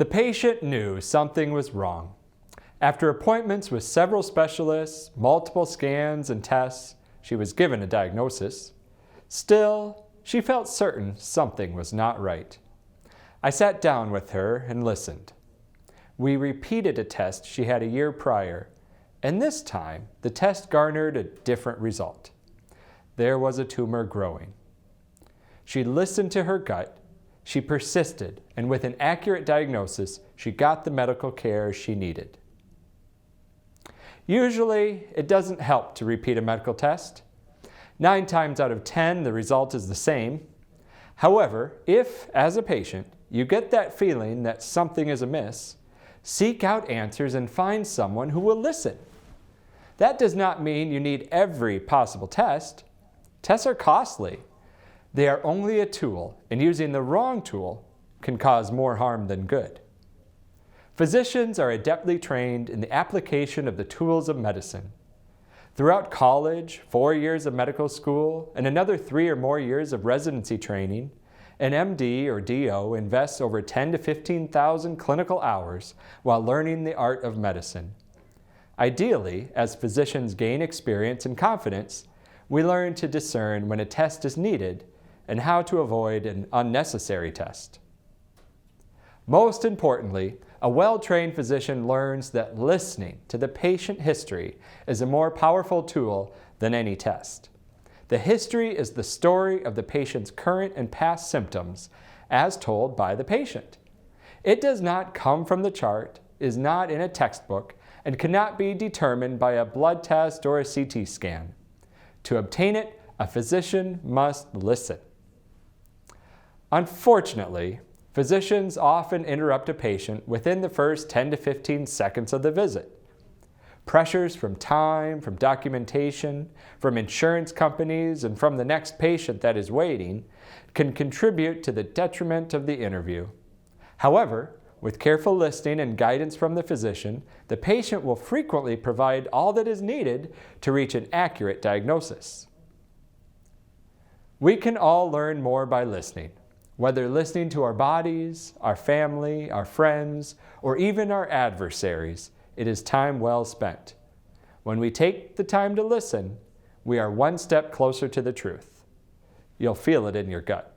The patient knew something was wrong. After appointments with several specialists, multiple scans and tests, she was given a diagnosis. Still, she felt certain something was not right. I sat down with her and listened. We repeated a test she had a year prior, and this time the test garnered a different result. There was a tumor growing. She listened to her gut, she persisted, and with an accurate diagnosis, she got the medical care she needed. Usually, it doesn't help to repeat a medical test. 9 times out of 10, the result is the same. However, if, as a patient, you get that feeling that something is amiss, seek out answers and find someone who will listen. That does not mean you need every possible test. Tests are costly. They are only a tool, and using the wrong tool can cause more harm than good. Physicians are adeptly trained in the application of the tools of medicine. Throughout college, 4 years of medical school, and another 3 or more years of residency training, an MD or DO invests over 10 to 15,000 clinical hours while learning the art of medicine. Ideally, as physicians gain experience and confidence, we learn to discern when a test is needed and how to avoid an unnecessary test. Most importantly, a well-trained physician learns that listening to the patient history is a more powerful tool than any test. The history is the story of the patient's current and past symptoms as told by the patient. It does not come from the chart, is not in a textbook, and cannot be determined by a blood test or a CT scan. To obtain it, a physician must listen. Unfortunately, physicians often interrupt a patient within the first 10 to 15 seconds of the visit. Pressures from time, from documentation, from insurance companies, and from the next patient that is waiting can contribute to the detriment of the interview. However, with careful listening and guidance from the physician, the patient will frequently provide all that is needed to reach an accurate diagnosis. We can all learn more by listening. Whether listening to our bodies, our family, our friends, or even our adversaries, it is time well spent. When we take the time to listen, we are one step closer to the truth. You'll feel it in your gut.